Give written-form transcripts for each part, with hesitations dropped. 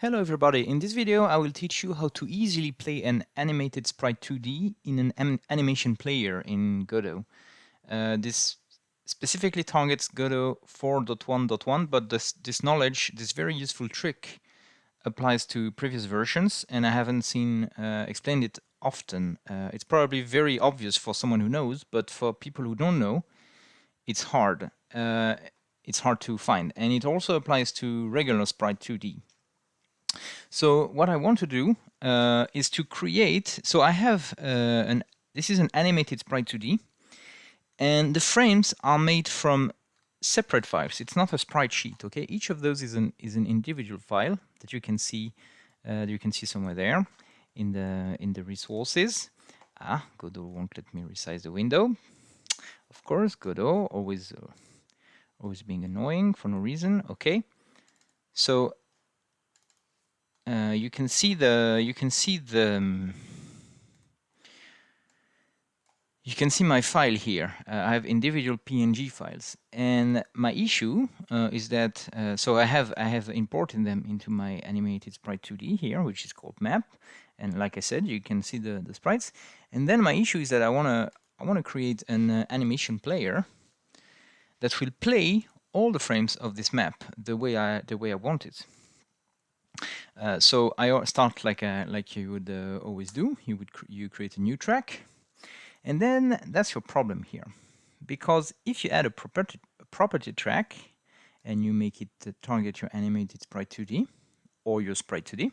Hello everybody, in this video I will teach you how to easily play an animated sprite 2D in an animation player in Godot. This specifically targets Godot 4.1.1, but this knowledge, this very useful trick, applies to previous versions, and I haven't seen explained it often. It's probably very obvious for someone who knows, but for people who don't know, it's hard. It's hard to find, and it also applies to regular sprite 2D. So what I want to do is to create. So I have this is an animated sprite 2D, and the frames are made from separate files. It's not a sprite sheet. Okay, each of those is an individual file that you can see somewhere there in the resources. Godot won't let me resize the window. Of course, Godot always being annoying for no reason. Okay, so you can see my file here. I have individual PNG files, and my issue is that so I have imported them into my AnimatedSprite2D here, which is called map, and like I said, you can see the sprites. And then my issue is that I wanna create an animation player that will play all the frames of this map the way I want it. So I start like you would always do. You create a new track, and then that's your problem here, because if you add a property track and you make it target your animated sprite 2D or your sprite 2D,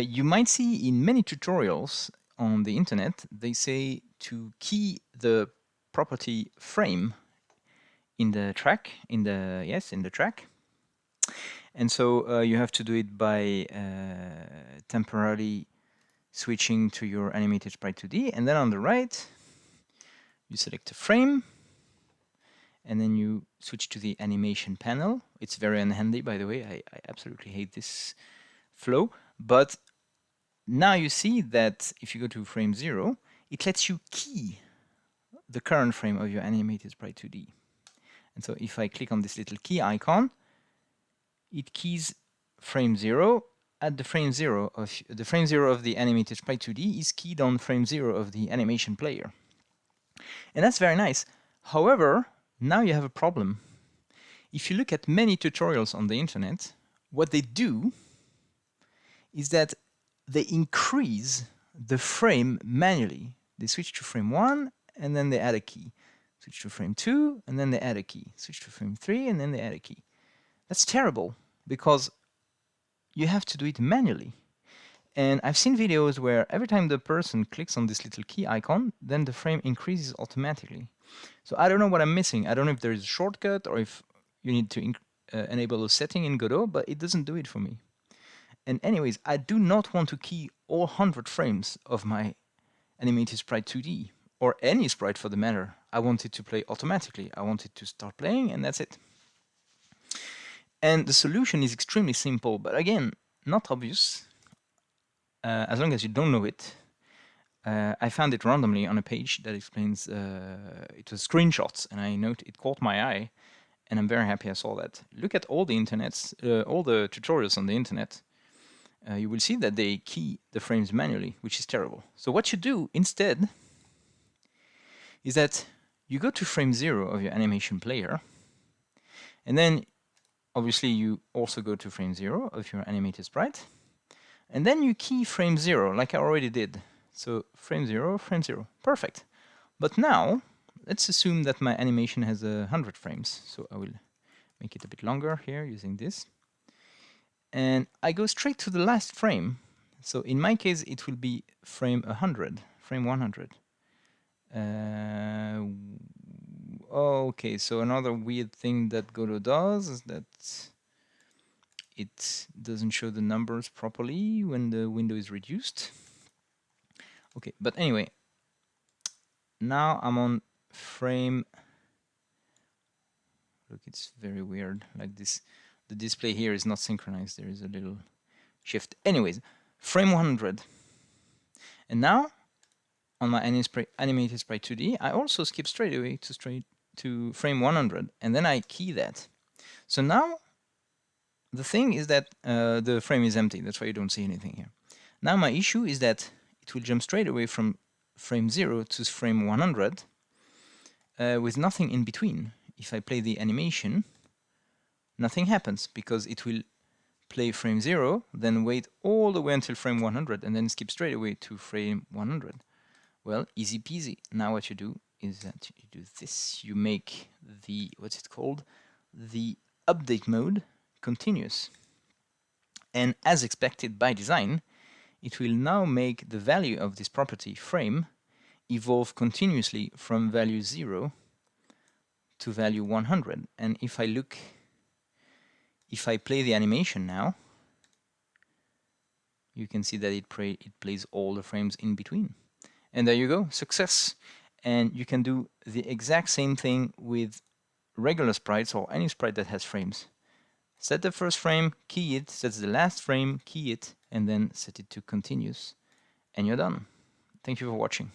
you might see in many tutorials on the internet they say to key the property frame in the track in the track. And so you have to do it by temporarily switching to your animated sprite 2D, and then on the right you select a frame, and then you switch to the animation panel. It's very unhandy, by the way. I absolutely hate this flow, but now you see that if you go to frame 0, it lets you key the current frame of your animated sprite 2D. And so if I click on this little key icon, it keys frame 0 at the frame 0 of the animated sprite 2D is keyed on frame 0 of the animation player. And that's very nice. However, now you have a problem. If you look at many tutorials on the internet, what they do is that they increase the frame manually. They switch to frame 1 and then they add a key. Switch to frame 2 and then they add a key. Switch to frame 3 and then they add a key. That's terrible, because you have to do it manually. And I've seen videos where every time the person clicks on this little key icon, then the frame increases automatically. So I don't know what I'm missing. I don't know if there is a shortcut or if you need to enable a setting in Godot, but it doesn't do it for me. And anyways, I do not want to key all 100 frames of my animated sprite 2D, or any sprite for the matter. I want it to play automatically. I want it to start playing, and that's it. And the solution is extremely simple, but again, not obvious, as long as you don't know it. I found it randomly on a page that explains, it was screenshots, and I note it caught my eye, and I'm very happy I saw that. Look at all the all the tutorials on the internet. You will see that they key the frames manually, which is terrible. So what you do instead is that you go to frame 0 of your animation player, and then obviously you also go to frame 0 of your animated sprite, and then you key frame 0 like I already did. So frame 0, frame 0, perfect. But now let's assume that my animation has 100 frames. So I will make it a bit longer here using this. And I go straight to the last frame. So in my case, it will be frame 100, frame 100. Okay, so another weird thing that Godot does is that it doesn't show the numbers properly when the window is reduced. Okay, but anyway, now I'm on frame. Look, it's very weird, like this. The display here is not synchronized. There is a little shift. Anyways, frame 100. And now, on my animated sprite 2D, I also skip straight away to frame 100, and then I key that. So now The thing is that the frame is empty. That's why you don't see anything here. Now my issue is that it will jump straight away from frame 0 to frame 100 with nothing in between. If I play the animation, nothing happens because it will play frame 0, then wait all the way until frame 100 and then skip straight away to frame 100. Well, easy peasy. Now what you do is that you do this. You make the, what's it called? The update mode continuous. And as expected by design, it will now make the value of this property frame evolve continuously from value 0 to value 100. And if I play the animation now, you can see that it plays all the frames in between. And there you go, success. And you can do the exact same thing with regular sprites or any sprite that has frames. Set the first frame, key it, set the last frame, key it, and then set it to continuous. And you're done. Thank you for watching.